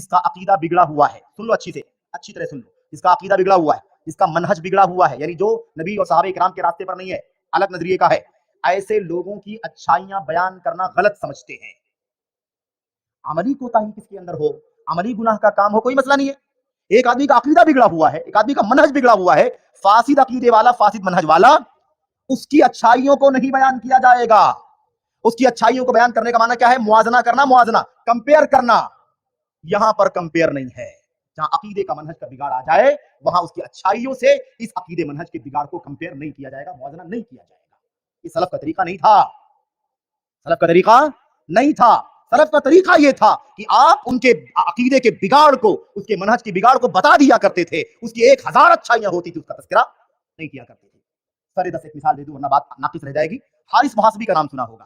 جس کا عقیدہ بگڑا ہوا ہے، سن لو اچھی طرح سن لو، جس کا عقیدہ بگڑا ہوا ہے، جس کا منہج بگڑا ہوا ہے، یعنی جو نبی اور صحابہ کرام کے راستے پر نہیں ہے، الگ نظریے کا ہے، ایسے لوگوں کی اچھائیاں بیان کرنا غلط سمجھتے ہیں۔ عملی کوتاہی کس کے اندر ہو، عملی گناہ کا کام ہو، کوئی مسئلہ نہیں ہے۔ ایک آدمی کا عقیدہ بگڑا ہوا ہے، ایک آدمی کا منہج بگڑا ہوا ہے، فاسد عقیدے والا، فاسد منہج والا، اس کی اچھائیوں کو نہیں بیان کیا جائے گا۔ اس کی اچھائیوں کو بیان کرنے کا معنی کیا ہے؟ موازنہ کرنا، موازنہ، کمپیئر کرنا۔ یہاں پر کمپیئر نہیں ہے۔ جہاں عقیدے کا منہج کا بگاڑ آ جائے، وہاں اس کی اچھائیوں سے اس عقیدے منہج کے بگاڑ کو کمپیئر نہیں کیا جائے گا، موازنہ نہیں کیا جائے گا۔ یہ سلف کا طریقہ نہیں تھا، سلف کا طریقہ نہیں تھا۔ سلف کا طریقہ یہ تھا کہ آپ ان کے عقیدے کے بگاڑ کو، اس کے منہج کے بگاڑ کو بتا دیا کرتے تھے، اس کی 1000 اچھائیاں ہوتی تھی، اس کا تذکرہ نہیں کیا کرتے تھے۔ سر دس ایک مثال دے دوں ورنہ بات ناقص رہ جائے گی۔ حارث محاسبی کا نام سنا ہوگا۔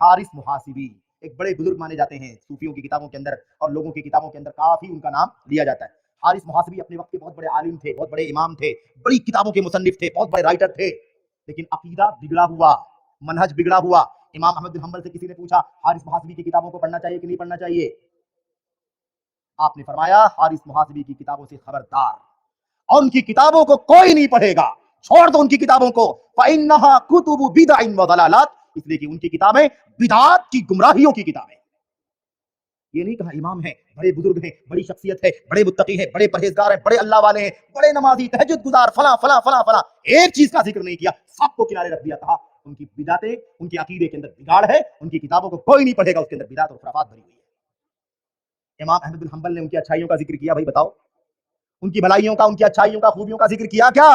حارث محاسبی ایک بڑے بزرگ مانے جاتے ہیں، صوفیوں کی کتابوں کے اندر اور لوگوں کی کتابوں کے اندر کافی ان کا نام لیا جاتا ہے۔ حارث محاسبی اپنے وقت کے بہت بڑے عالم تھے، بہت بڑے امام تھے، بڑی کتابوں کے مصنف تھے، بہت بڑے رائٹر تھے، لیکن عقیدہ بگڑا ہوا، منہج بگڑا ہوا۔ امام احمد بن حنبل سے کسی نے پوچھا حارث محاسبی کی کتابوں کو پڑھنا چاہیے کہ نہیں پڑھنا چاہیے؟ آپ نے فرمایا حارث محاسبی کی کتابوں سے خبردار، اور ان کی کتابوں کو کوئی نہیں پڑھے گا، چھوڑ دو ان کی کتابوں کو، فَإِنَّهَا كُتُبُ بِدْعٍ وَضَلَالَاتٍ، اس لیے کہ ان کی کتابیں بدعات کی گمراہیوں کی کتابیں۔ یہ نہیں کہا امام ہیں، بڑے بزرگ ہیں، بڑی شخصیت ہے، بڑے متقی ہیں، بڑے پرہیزگار ہیں، بڑے اللہ والے ہیں، بڑے نمازی، تہجد گزار، فلاں فلاں فلاں فلاں، ایک چیز کا ذکر نہیں کیا، سب کو کنارے رکھ دیا، کہا ان کی بدعتیں، ان کے عقیدے کے اندر بگاڑ ہے، ان کی کتابوں کو کوئی نہیں پڑھے گا، اس کے اندر بدعت اور خرافات بھری ہوئی ہے۔ امام احمد بن حنبل نے ان کی اچھائیوں کا ذکر کیا، بھائی بتاؤ، ان کی بھلائیوں کا، ان کی اچھائیوں کا، خوبیوں کا ذکر کیا کیا؟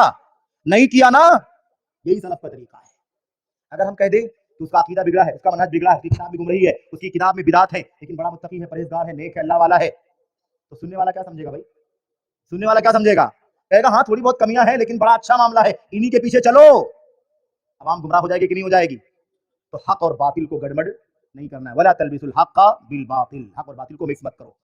نہیں کیا نا۔ یہی سلف کا طریقہ ہے۔ اگر ہم کہہ دیں کہ اس کا عقیدہ بگڑا ہے، اس کا منہج بگڑا ہے، اس کی کتاب میں گمراہی ہے، اس کی کتاب میں بدعت ہے، لیکن بڑا متقی ہے، پرہیزگار ہے، نیک ہے، اللہ والا ہے، تو سننے والا کیا سمجھے گا بھائی؟ سننے والا کیا سمجھے گا؟ کہے گا ہاں تھوڑی بہت کمیاں ہیں لیکن بڑا اچھا معاملہ ہے، انہی کے پیچھے چلو۔ عوام گمراہ ہو جائے گی کہ نہیں ہو جائے گی؟ تو حق اور باطل کو گڑبڑ نہیں کرنا ہے، ولا تلبسوا الحق بالباطل، حق اور باطل کو مکس مت کرو۔